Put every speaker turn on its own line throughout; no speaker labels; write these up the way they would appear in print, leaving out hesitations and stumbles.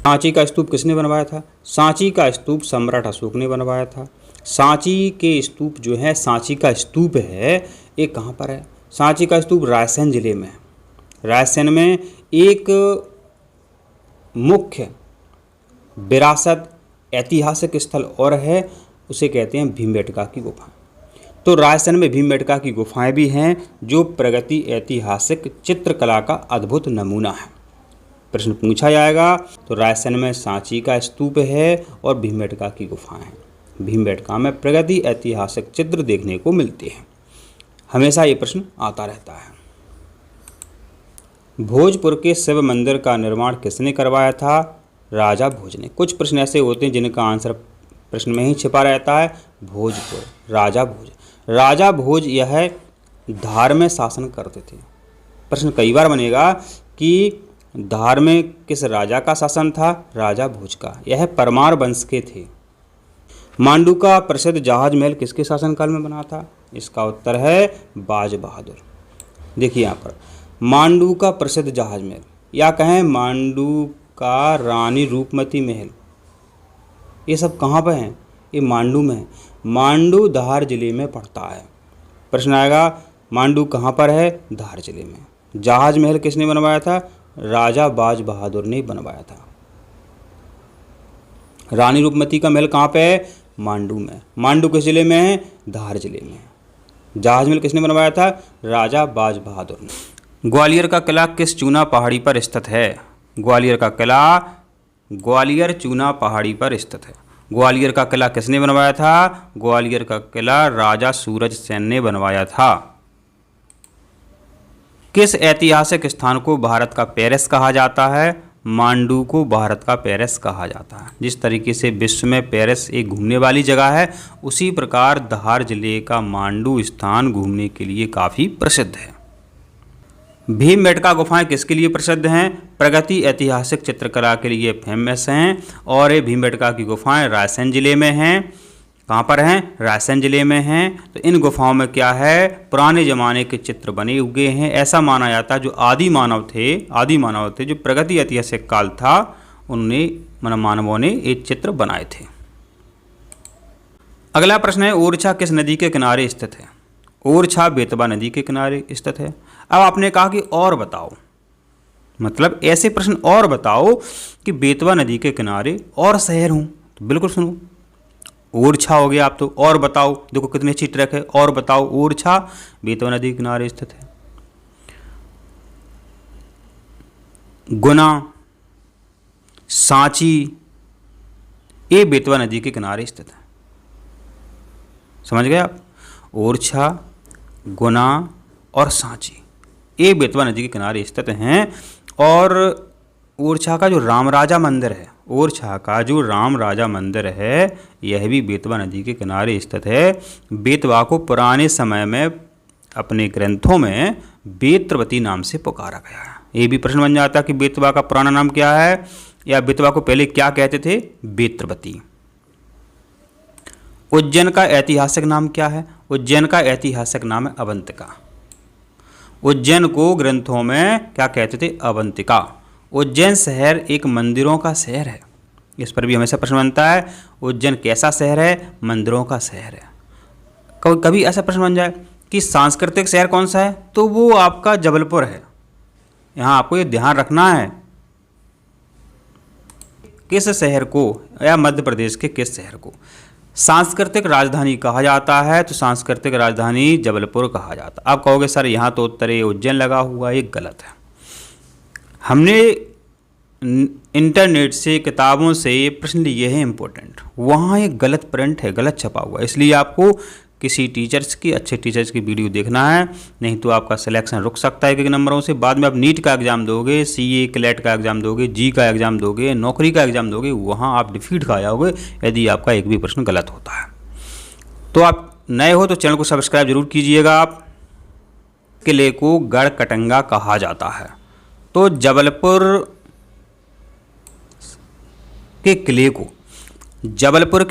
सांची का स्तूप किसने बनवाया था? सांची का स्तूप सम्राट अशोक ने बनवाया था। सांची के स्तूप जो है, सांची का स्तूप है, ये कहाँ पर है? सांची का स्तूप रायसेन जिले में है। रायसेन में एक मुख्य विरासत ऐतिहासिक स्थल और है, उसे कहते हैं भीमबेटका की गुफा। तो रायसेन में भीमबेटका की गुफाएं भी हैं, जो प्रगति ऐतिहासिक चित्रकला का अद्भुत नमूना है। प्रश्न पूछा जाएगा तो रायसेन में सांची का स्तूप है और भीमबेटका की गुफाएं हैं। भीमबेटका में प्रगति ऐतिहासिक चित्र देखने को मिलते हैं। हमेशा ये प्रश्न आता रहता है। भोजपुर के शिव मंदिर का निर्माण किसने करवाया था? राजा भोज ने। कुछ प्रश्न ऐसे होते हैं जिनका आंसर प्रश्न में ही छिपा रहता है। भोजपुर, राजा भोज। राजा भोज यह धार में शासन करते थे। प्रश्न कई बार बनेगा कि धार में किस राजा का शासन था? राजा भोज का। यह परमार वंश के थे। मांडू का प्रसिद्ध जहाज महल किसके शासनकाल में बना था? इसका उत्तर है बाज बहादुर। देखिए यहाँ पर मांडू का प्रसिद्ध जहाज महल, या कहें मांडू का रानी रूपमती महल, ये सब कहाँ पर हैं? ये मांडू में है। मांडू धार जिले में पड़ता है। प्रश्न आएगा मांडू कहाँ पर है? धार जिले में। जहाज महल किसने बनवाया था? राजा बाज बहादुर ने बनवाया था। रानी रूपमती का महल कहाँ पे है? मांडू में। मांडू किस जिले में है? धार जिले में। जहाज महल किसने बनवाया था? राजा बाज बहादुर ने। ग्वालियर का किला किस चूना पहाड़ी पर स्थित है? ग्वालियर का किला ग्वालियर चूना पहाड़ी पर स्थित है। ग्वालियर का किला किसने बनवाया था? ग्वालियर का किला राजा सूरज सेन ने बनवाया था। किस ऐतिहासिक स्थान को भारत का पेरिस कहा जाता है? मांडू को भारत का पेरिस कहा जाता है। जिस तरीके से विश्व में पेरिस एक घूमने वाली जगह है, उसी प्रकार धार जिले का मांडू स्थान घूमने के लिए काफ़ी प्रसिद्ध है। भीमबेटका गुफाएं किसके लिए प्रसिद्ध हैं? प्रगति ऐतिहासिक चित्रकला के लिए फेमस हैं। और ये भीमबेटका की गुफाएं रायसेन जिले में हैं। कहाँ पर हैं? रायसेन जिले में हैं। तो इन गुफाओं में क्या है? पुराने ज़माने के चित्र बने हुए हैं। ऐसा माना जाता है जो आदि मानव थे, जो प्रगति ऐतिहासिक काल था, उन्होंने मानवों ने ये चित्र बनाए थे। अगला प्रश्न है ओरछा किस नदी के किनारे स्थित है? ओरछा बेतवा नदी के किनारे स्थित है। अब आपने कहा कि और बताओ, मतलब ऐसे प्रश्न और बताओ कि बेतवा नदी के किनारे और शहर हूँ, तो बिल्कुल सुनो, ओरछा हो गया। आप तो और बताओ, देखो कितने अच्छी ट्रैक है। और बताओ, ओरछा बेतवा नदी के किनारे स्थित है। गुना, सांची, ये बेतवा नदी के किनारे स्थित है। समझ गए आप? ओरछा, गुना और सांची ये बेतवा नदी के किनारे स्थित हैं। और ओरछा का जो राम राजा मंदिर है, ओरछा का जो राम राजा मंदिर है, यह भी बेतवा नदी के किनारे स्थित है। बेतवा को पुराने समय में अपने ग्रंथों में बेत्रवती नाम से पुकारा गया है। ये भी प्रश्न बन जाता है कि बेतवा का पुराना नाम क्या है, या बेतवा को पहले क्या कहते थे? बेत्रवती। उज्जैन का ऐतिहासिक नाम क्या है? उज्जैन का ऐतिहासिक नाम है अवंतिका। उज्जैन को ग्रंथों में क्या कहते थे? अवंतिका। उज्जैन शहर एक मंदिरों का शहर है। इस पर भी हमेशा प्रश्न बनता है, उज्जैन कैसा शहर है? मंदिरों का शहर है। कभी ऐसा प्रश्न बन जाए कि सांस्कृतिक शहर कौन सा है, तो वो आपका जबलपुर है। यहाँ आपको ये ध्यान रखना है, किस शहर को, या मध्य प्रदेश के किस शहर को सांस्कृतिक राजधानी कहा जाता है, तो सांस्कृतिक राजधानी जबलपुर कहा जाता है। आप कहोगे सर यहाँ तो उत्तरे उज्जैन लगा हुआ, ये गलत है। हमने इंटरनेट से, किताबों से ये प्रश्न लिए हैं इंपॉर्टेंट, वहाँ एक गलत प्रिंट है, गलत छपा हुआ है। इसलिए आपको किसी टीचर्स की, अच्छे टीचर्स की वीडियो देखना है, नहीं तो आपका सिलेक्शन रुक सकता है एक नंबरों से। बाद में आप नीट का एग्जाम दोगे, सीए क्लेट का एग्जाम दोगे, जी का एग्जाम दोगे, नौकरी का एग्जाम दोगे, वहाँ आप डिफीट खा जाओगे यदि आपका एक भी प्रश्न गलत होता है। तो आप नए हो तो चैनल को सब्सक्राइब जरूर कीजिएगा। आप किले को गढ़कटंगा कहा जाता है, तो जबलपुर के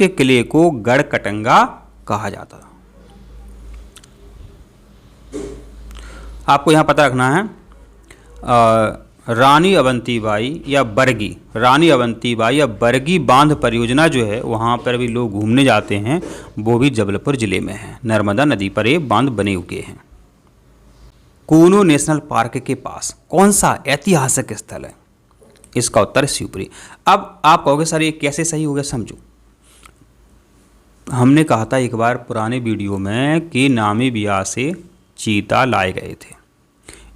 किले को गढ़कटंगा कहा जाता है। आपको यहाँ पता रखना है, रानी अवंतीबाई या बरगी, रानी अवंतीबाई या बरगी बांध परियोजना जो है वहाँ पर भी लोग घूमने जाते हैं, वो भी जबलपुर जिले में है। नर्मदा नदी पर ये बांध बने हुए हैं। कूनो नेशनल पार्क के पास कौन सा ऐतिहासिक स्थल है? इसका उत्तर है शिवपुरी। अब आप कहोगे सर ये कैसे सही हो गया, समझो। हमने कहा था एक बार पुराने वीडियो में कि नामीबिया से चीता लाए गए थे।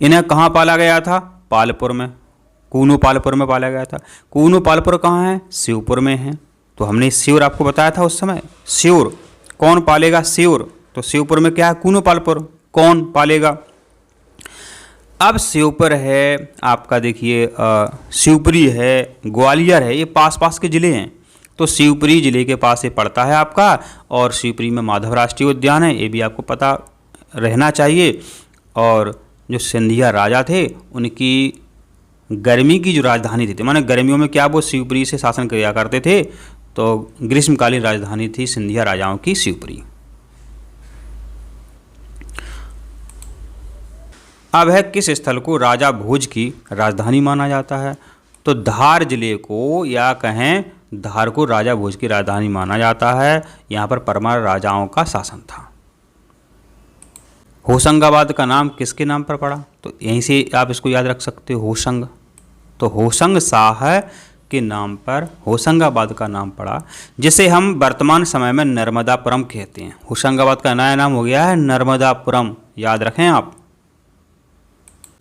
इन्हें कहाँ पाला गया था? पालपुर में, कूनो पालपुर में पाला गया था। कूनो पालपुर कहाँ है? शिवपुर में है। तो हमने शिवर आपको बताया था उस समय, शिवर कौन पालेगा? शिवर। तो शिवपुर में क्या है? कूनो पालपुर कौन पालेगा? अब शिवपुर है आपका, देखिए शिवपुरी है, ग्वालियर है, ये पास पास के ज़िले हैं। तो शिवपुरी ज़िले के पास ये पड़ता है आपका, और शिवपुरी में माधव राष्ट्रीय उद्यान है, ये भी आपको पता रहना चाहिए। और जो सिंधिया राजा थे उनकी गर्मी की जो राजधानी थी, माने गर्मियों में क्या वो शिवपुरी से शासन किया करते थे, तो ग्रीष्मकालीन राजधानी थी सिंधिया राजाओं की शिवपुरी। अब है किस स्थल को राजा भोज की राजधानी माना जाता है? तो धार जिले को, या कहें धार को राजा भोज की राजधानी माना जाता है। यहाँ पर परमार राजाओं का शासन था। होशंगाबाद का नाम किसके नाम पर पड़ा? तो यहीं से आप इसको याद रख सकते हो, होशंग। तो होशंग शाह के नाम पर होशंगाबाद का नाम पड़ा, जिसे हम वर्तमान समय में नर्मदापुरम कहते हैं। होशंगाबाद का नया नाम हो गया है नर्मदापुरम, याद रखें आप।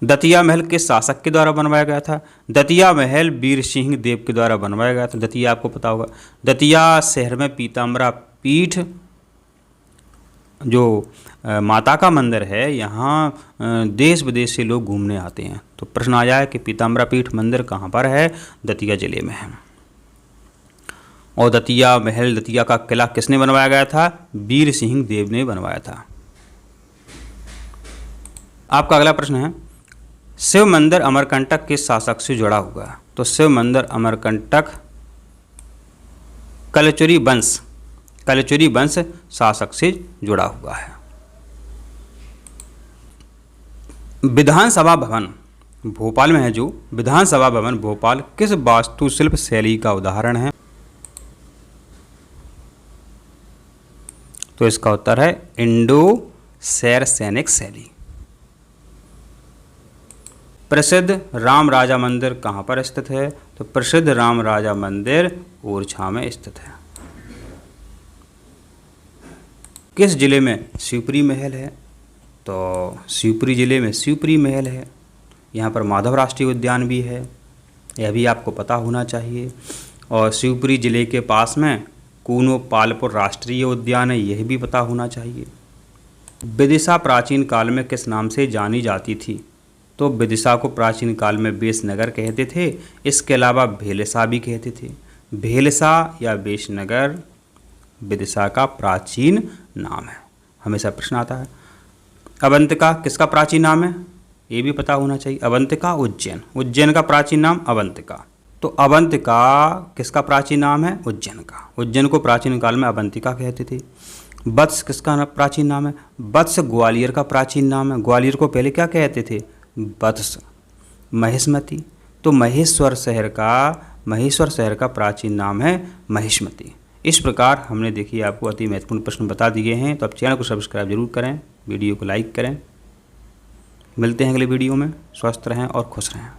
दतिया महल किस शासक के द्वारा बनवाया गया था? दतिया महल वीर सिंह देव के द्वारा बनवाया गया था। दतिया आपको पता होगा। दतिया शहर में पीताम्बरा पीठ, जो माता का मंदिर है, यहाँ देश विदेश से लोग घूमने आते हैं। तो प्रश्न आ जाए कि पीताम्बरा पीठ मंदिर कहाँ पर है? दतिया जिले में है। और दतिया महल, दतिया का किला किसने बनवाया गया था? वीर सिंह देव ने बनवाया था। आपका अगला प्रश्न है, शिव मंदिर अमरकंटक किस शासक से जुड़ा हुआ है? तो शिव मंदिर अमरकंटक कलचुरी वंश शासक से जुड़ा हुआ है। विधानसभा भवन भोपाल में है, जो विधानसभा भवन भोपाल किस वास्तुशिल्प शैली का उदाहरण है? तो इसका उत्तर है इंडो सैरसैनिक शैली। प्रसिद्ध राम राजा मंदिर कहाँ पर स्थित है? तो प्रसिद्ध राम राजा मंदिर ओरछा में स्थित है। किस जिले में शिवपुरी महल है? तो शिवपुरी जिले में शिवपुरी महल है। यहाँ पर माधव राष्ट्रीय उद्यान भी है, यह भी आपको पता होना चाहिए। और शिवपुरी जिले के पास में कूनो पालपुर राष्ट्रीय उद्यान है, यह भी पता होना चाहिए। विदिशा प्राचीन काल में किस नाम से जानी जाती थी? तो विदिशा को प्राचीन काल में बेसनगर कहते थे। इसके अलावा भेलसा भी कहते थे। भेलसा या बेसनगर विदिशा का प्राचीन नाम है, हमेशा प्रश्न आता है। अवंतिका किसका प्राचीन नाम है? ये भी पता होना चाहिए। अवंतिका उज्जैन का प्राचीन नाम अवंतिका। तो अवंतिका किसका प्राचीन नाम है? उज्जैन का। उज्जैन को प्राचीन काल में अवंतिका कहते थे। वत्स किसका प्राचीन नाम है? वत्स ग्वालियर का प्राचीन नाम है। ग्वालियर को पहले क्या कहते थे? वत्स। महिष्मती, तो महेश्वर शहर का प्राचीन नाम है महिष्मती। इस प्रकार हमने देखिए आपको अति महत्वपूर्ण प्रश्न बता दिए हैं। तो आप चैनल को सब्सक्राइब जरूर करें, वीडियो को लाइक करें। मिलते हैं अगले वीडियो में। स्वस्थ रहें और खुश रहें।